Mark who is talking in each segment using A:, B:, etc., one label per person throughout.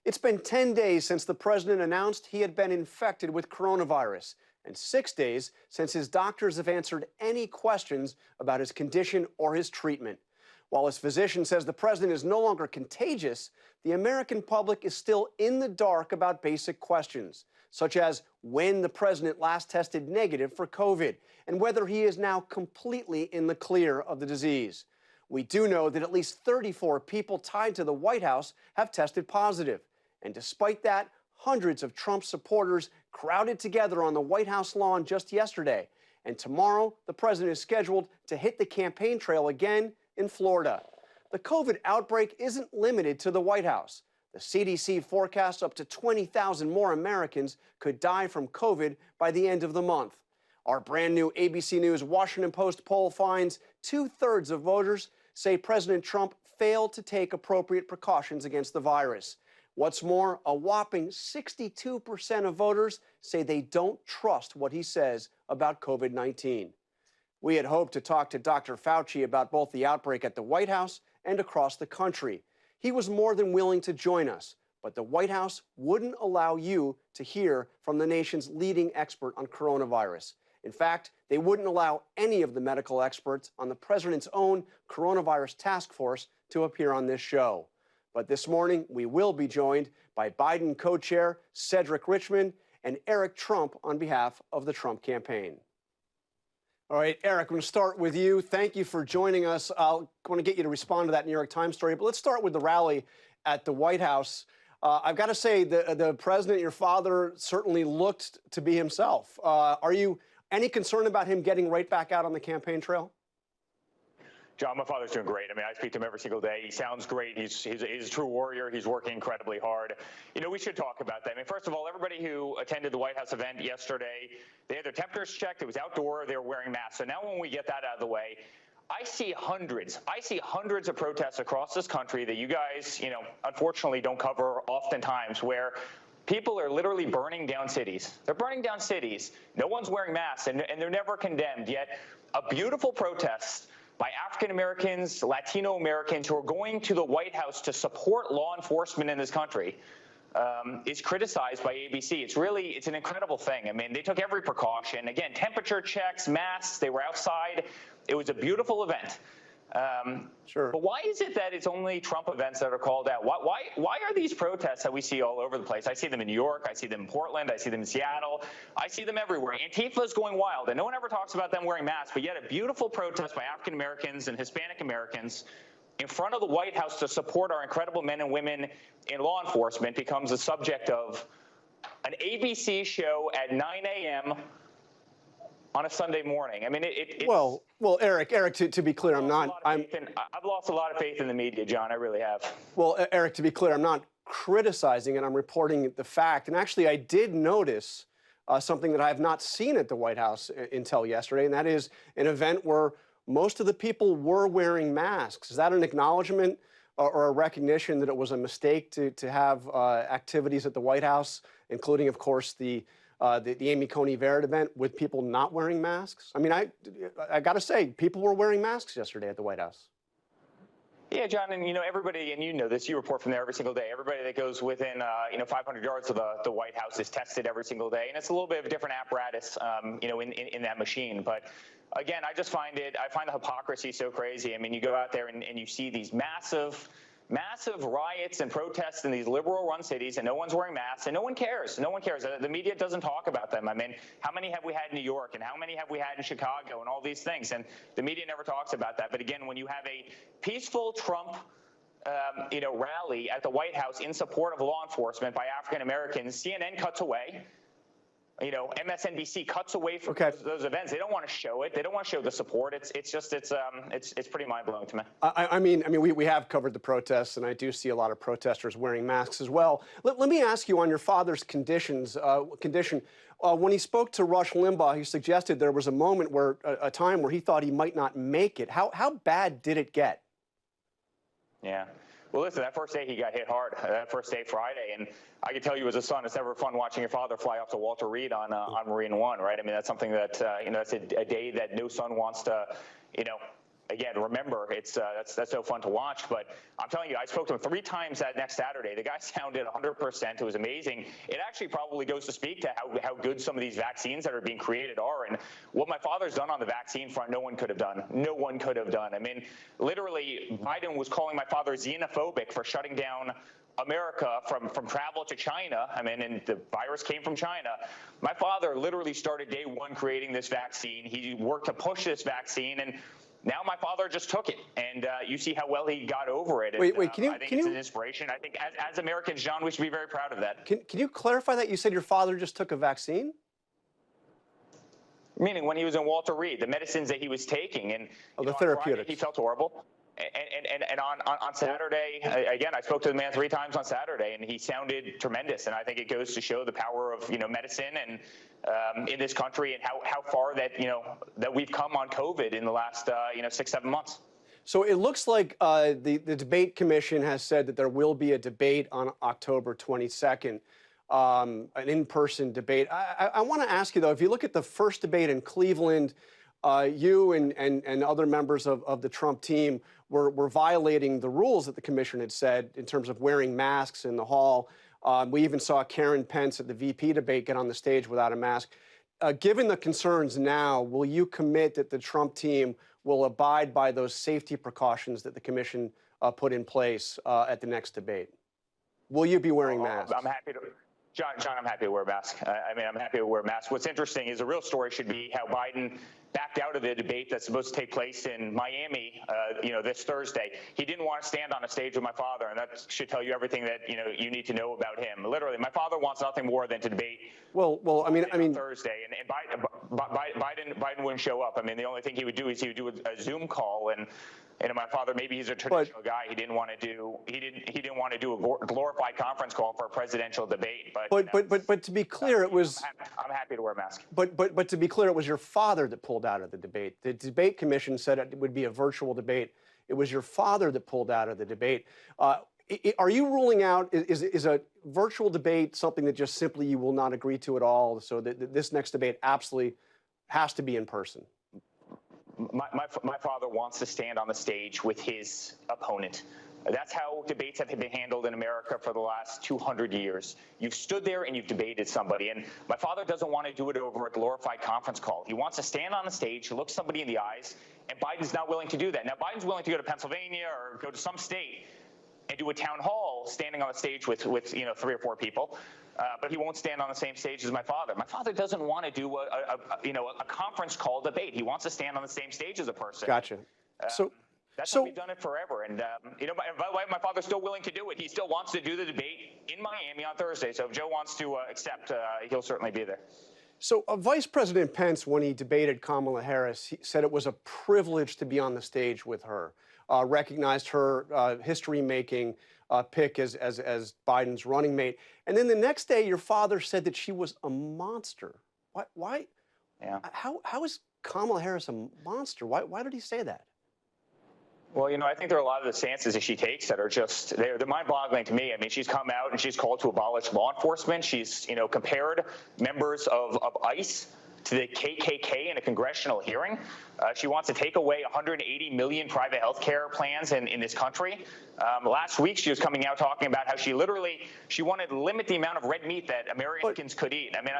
A: It's been 10 days since the president announced he had been infected with coronavirus, and 6 days since his doctors have answered any questions about his condition or his treatment. While his physician says the president is no longer contagious, the American public is still in the dark about basic questions, such as when the president last tested negative for COVID and whether he is now completely in the clear of the disease. We do know that at least 34 people tied to the White House have tested positive. And despite that, hundreds of Trump supporters crowded together on the White House lawn just yesterday. And tomorrow, the president is scheduled to hit the campaign trail again in Florida. The COVID outbreak isn't limited to the White House. The CDC forecasts up to 20,000 more Americans could die from COVID by the end of the month. Our brand new ABC News Washington Post poll finds 2/3 of voters say President Trump failed to take appropriate precautions against the virus. What's more, a whopping 62% of voters say they don't trust what he says about COVID-19. We had hoped to talk to Dr. Fauci about both the outbreak at the White House and across the country. He was more than willing to join us, but the White House wouldn't allow you to hear from the nation's leading expert on coronavirus. In fact, they wouldn't allow any of the medical experts on the president's own coronavirus task force to appear on this show. But this morning, we will be joined by Biden co-chair Cedric Richmond and Eric Trump on behalf of the Trump campaign. All right, Eric, I'm going to start with you. Thank you for joining us. I want to get you to respond to that New York Times story, but let's start with the rally at the White House. I've got to say, the president, your father, certainly looked to be himself. Are you any concern about him getting right back out on the campaign trail?
B: John, my father's doing great. I mean, I speak to him every single day. He sounds great. He's a true warrior. He's working incredibly hard. You know, we should talk about that. I mean, first of all, everybody who attended the White House event yesterday, they had their temperatures checked. It was outdoor. They were wearing masks. So now when we get that out of the way, I see hundreds of protests across this country that you guys, you know, unfortunately don't cover oftentimes, where people are literally burning down cities. They're burning down cities. No one's wearing masks, and they're never condemned. Yet a beautiful protest by African Americans, Latino Americans who are going to the White House to support law enforcement in this country is criticized by ABC. It's an incredible thing. I mean, they took every precaution. Again, temperature checks, masks, they were outside. It was a beautiful event.
A: Sure.
B: But why is it that it's only Trump events that are called out? Why are these protests that we see all over the place? I see them in New York, I see them in Portland, I see them in Seattle, I see them everywhere. Antifa is going wild, and no one ever talks about them wearing masks, but yet a beautiful protest by African Americans and Hispanic Americans in front of the White House to support our incredible men and women in law enforcement becomes the subject of an ABC show at 9 a.m. on a Sunday morning. I mean,
A: well, Eric, to be clear,
B: I've lost a lot of faith in the media, John. I really have.
A: Well, Eric, to be clear, I'm not criticizing it. I'm reporting the fact. And actually, I did notice something that I have not seen at the White House until yesterday, and that is an event where most of the people were wearing masks. Is that an acknowledgement or a recognition that it was a mistake to have activities at the White House, including, of course, the Amy Coney Barrett event with people not wearing masks? I mean, I got to say, people were wearing masks yesterday at the White House.
B: Yeah, John, and you know, everybody, and you know this, you report from there every single day. Everybody that goes within 500 yards of the White House is tested every single day, and it's a little bit of a different apparatus, in that machine. But again, I find the hypocrisy so crazy. I mean, you go out there and you see these massive riots and protests in these liberal-run cities, and no one's wearing masks, and no one cares. No one cares. The media doesn't talk about them. I mean, how many have we had in New York, and how many have we had in Chicago, and all these things? And the media never talks about that. But again, when you have a peaceful Trump rally at the White House in support of law enforcement by African Americans, CNN cuts away. You know, MSNBC cuts away from those events. They don't want to show it. They don't want to show the support. It's pretty mind-blowing to me.
A: I mean, we have covered the protests, and I do see a lot of protesters wearing masks as well. Let me ask you on your father's condition. When he spoke to Rush Limbaugh, he suggested there was a moment a time where he thought he might not make it. How bad did it get?
B: Yeah. Well, listen, that first day he got hit hard, that first day Friday, and I can tell you as a son, it's never fun watching your father fly off to Walter Reed on Marine One, right? I mean, that's something that, that's a day that no son wants to, again, remember, that's so fun to watch. But I'm telling you, I spoke to him 3 times that next Saturday. The guy sounded 100%. It was amazing. It actually probably goes to speak to how good some of these vaccines that are being created are. And what my father's done on the vaccine front, no one could have done. No one could have done. I mean, literally, Biden was calling my father xenophobic for shutting down America from travel to China. I mean, and the virus came from China. My father literally started day one creating this vaccine. He worked to push this vaccine, and now my father just took it. And you see how well he got over it. And,
A: Wait,
B: I think it's an inspiration. I think as Americans, John, we should be very proud of that.
A: Can you clarify that? You said your father just took a vaccine?
B: Meaning when he was in Walter Reed, the medicines that he was taking. And
A: the therapeutics.
B: Friday, he felt horrible. And on Saturday, again, I spoke to the man 3 times on Saturday, and he sounded tremendous. And I think it goes to show the power of medicine and in this country, and how far that that we've come on COVID in the last 6-7 months.
A: So it looks like the debate commission has said that there will be a debate on October 22nd, an in-person debate. I want to ask you though, if you look at the first debate in Cleveland, you and other members of the Trump team were violating the rules that the commission had said in terms of wearing masks in the hall. We even saw Karen Pence at the VP debate get on the stage without a mask. Given the concerns now, will you commit that the Trump team will abide by those safety precautions that the commission put in place at the next debate? Will you be wearing masks?
B: I'm happy to. John, I'm happy to wear a mask. I mean, I'm happy to wear a mask. What's interesting is the real story should be how Biden backed out of the debate that's supposed to take place in Miami, this Thursday. He didn't want to stand on a stage with my father, and that should tell you everything that you need to know about him. Literally, my father wants nothing more than to debate.
A: Well, I mean,
B: Thursday, and Biden wouldn't show up. I mean, the only thing he would do is he would do a Zoom call, and my father, maybe he's a traditional guy. He didn't want to do a glorified conference call for a presidential debate.
A: But to be clear, it was.
B: I'm happy to wear a mask.
A: But to be clear, it was your father that pulled out of the debate. The debate commission said it would be a virtual debate. It was your father that pulled out of the debate. Are you ruling out, is a virtual debate something that just simply you will not agree to at all, so that this next debate absolutely has to be in person?
B: My father wants to stand on the stage with his opponent. That's how debates have been handled in America for the last 200 years. You've stood there and you've debated somebody. And my father doesn't want to do it over a glorified conference call. He wants to stand on the stage, look somebody in the eyes, and Biden's not willing to do that. Now, Biden's willing to go to Pennsylvania or go to some state and do a town hall standing on the stage with 3 or 4 people. But he won't stand on the same stage as my father. My father doesn't want to do a conference call debate. He wants to stand on the same stage as a person.
A: Gotcha.
B: That's how we've done it forever. And, by the way, my father's still willing to do it. He still wants to do the debate in Miami on Thursday. So if Joe wants to accept, he'll certainly be there.
A: So Vice President Pence, when he debated Kamala Harris, he said it was a privilege to be on the stage with her, recognized her history-making pick as Biden's running mate. And then the next day, your father said that she was a monster. Why?
B: Yeah.
A: How is Kamala Harris a monster? Why did he say that?
B: Well, I think there are a lot of the stances that she takes that are just, they're mind-boggling to me. I mean, she's come out and she's called to abolish law enforcement. She's, compared members of ICE to the KKK in a congressional hearing. She wants to take away 180 million private health care plans in this country. Last week, she was coming out talking about how she wanted to limit the amount of red meat that Americans could eat. I mean,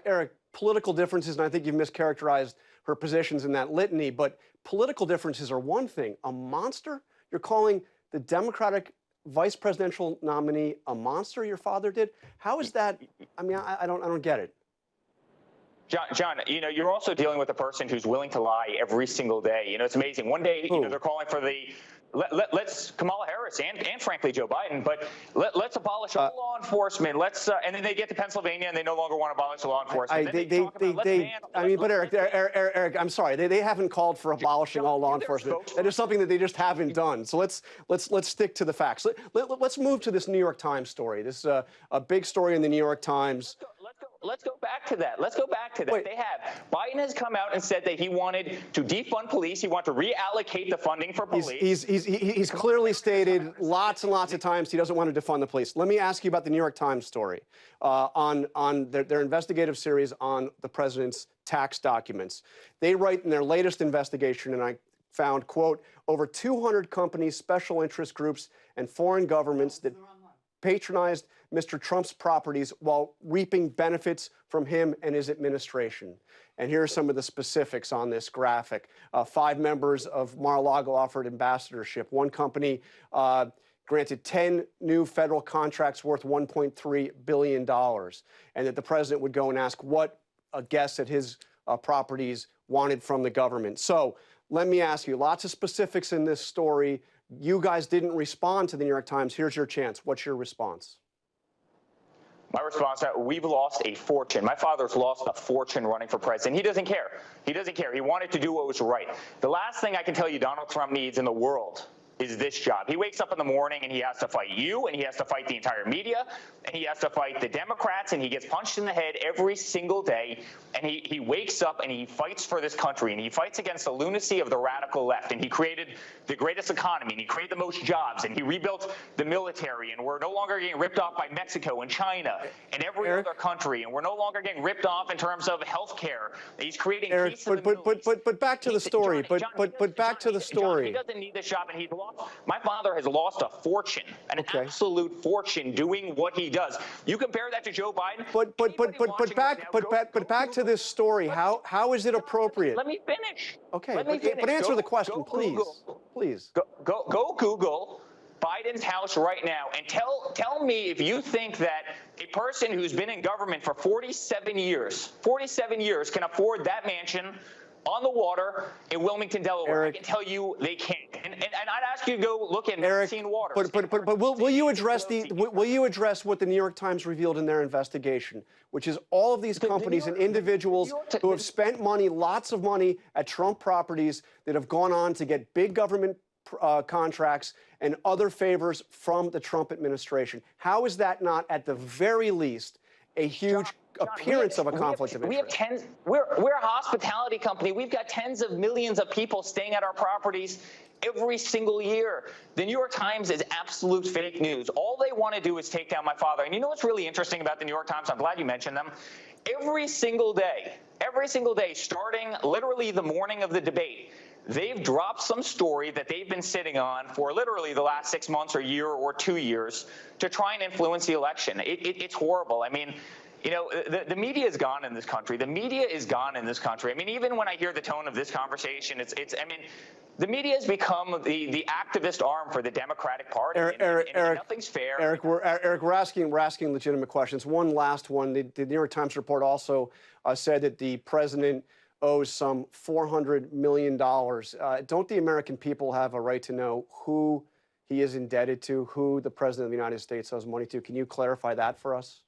A: Eric, political differences, and I think you've mischaracterized her positions in that litany, but political differences are one thing. A monster? You're calling the Democratic vice presidential nominee a monster, your father did? How is that? I mean, I don't get it.
B: John, you're also dealing with a person who's willing to lie every single day. It's amazing. One day, they're calling for let's Kamala Harris and frankly Joe Biden, but let's abolish all law enforcement. And then they get to Pennsylvania and they no longer want to abolish law enforcement.
A: But Eric, I'm sorry, they haven't called for abolishing all law enforcement. That is something that they just haven't done. So let's stick to the facts. Let's move to this New York Times story. This is a big story in the New York Times.
B: Let's go back to that. Wait. Biden has come out and said that he wanted to defund police. He wanted to reallocate the funding for police.
A: He's clearly stated lots and lots of times he doesn't want to defund the police. Let me ask you about the New York Times story on their investigative series on the president's tax documents. They write in their latest investigation, and I found, quote, over 200 companies, special interest groups, and foreign governments that patronized Mr. Trump's properties while reaping benefits from him and his administration. And here are some of the specifics on this graphic. 5 members of Mar-a-Lago offered ambassadorship. One company granted 10 new federal contracts worth $1.3 billion, and that the president would go and ask what guests at his properties wanted from the government. So let me ask you, lots of specifics in this story. You guys didn't respond to the New York Times. Here's your chance. What's your response?
B: My response is that we've lost a fortune. My father's lost a fortune running for president. He doesn't care. He doesn't care. He wanted to do what was right. The last thing I can tell you Donald Trump needs in the world is this job. He wakes up in the morning and he has to fight you, and he has to fight the entire media, and he has to fight the Democrats, and he gets punched in the head every single day. And he wakes up and he fights for this country, and he fights against the lunacy of the radical left. And he created the greatest economy, and he created the most jobs, and he rebuilt the military, and we're no longer getting ripped off by Mexico and China and every other country, and we're no longer getting ripped off in terms of health care. He's creating peace in the Middle East.
A: But back to the story. But back to the story.
B: He doesn't need this job, and he's lost. My father has lost a fortune, an absolute fortune, doing what he does. You compare that to Joe Biden.
A: But back to this story. How is it appropriate?
B: Let me finish.
A: Okay, but answer the question, please. Please.
B: Go Google Biden's house right now and tell me if you think that a person who's been in government for 47 years can afford that mansion on the water in Wilmington, Delaware.
A: Eric,
B: I can tell you they can't. And I'd ask you to go look at Maxine Waters.
A: But will you address what the New York Times revealed in their investigation, which is all of these companies and individuals who have spent money, lots of money, at Trump properties that have gone on to get big government contracts and other favors from the Trump administration? How is that not, at the very least, a huge appearance of a conflict of interest?
B: We're a hospitality company. We've got tens of millions of people staying at our properties every single year. The New York Times is absolute fake news. All they want to do is take down my father. And you know what's really interesting about the New York Times? I'm glad you mentioned them. Every single day, starting literally the morning of the debate, they've dropped some story that they've been sitting on for literally the last 6 months or year or 2 years to try and influence the election. It's horrible. I mean, you know, the media is gone in this country. The media is gone in this country. I mean, even when I hear the tone of this conversation, I mean, the media has become the activist arm for the Democratic Party.
A: Eric,
B: nothing's fair.
A: Eric, we're asking legitimate questions. One last one. The New York Times report also said that the president owes some $400 million. Don't the American people have a right to know who he is indebted to, who the president of the United States owes money to? Can you clarify that for us?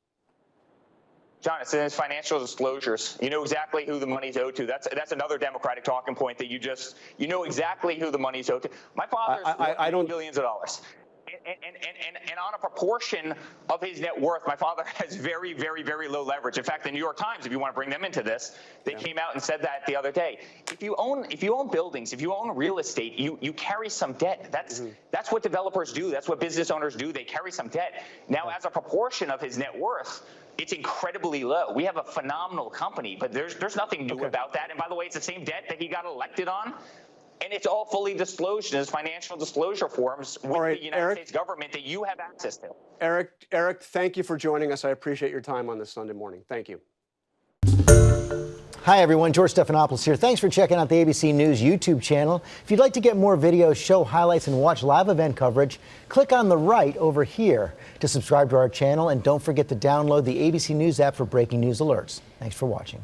B: John, it's in his financial disclosures. You know exactly who the money's owed to. That's another Democratic talking point that you know exactly who the money's owed to. My father's worth billions of dollars. And on a proportion of his net worth, my father has very, very, very low leverage. In fact, the New York Times, if you want to bring them into this, they came out and said that the other day. If you own buildings, if you own real estate, you carry some debt. That's what developers do. That's what business owners do. They carry some debt. Now, as a proportion of his net worth, it's incredibly low. We have a phenomenal company, but there's nothing new about that. And by the way, it's the same debt that he got elected on. And it's all fully disclosed in his financial disclosure forms with the United States government that you have access to.
A: Eric, thank you for joining us. I appreciate your time on this Sunday morning. Thank you.
C: Hi, everyone. George Stephanopoulos here. Thanks for checking out the ABC News YouTube channel. If you'd like to get more videos, show highlights, and watch live event coverage, click on the right over here to subscribe to our channel. And don't forget to download the ABC News app for breaking news alerts. Thanks for watching.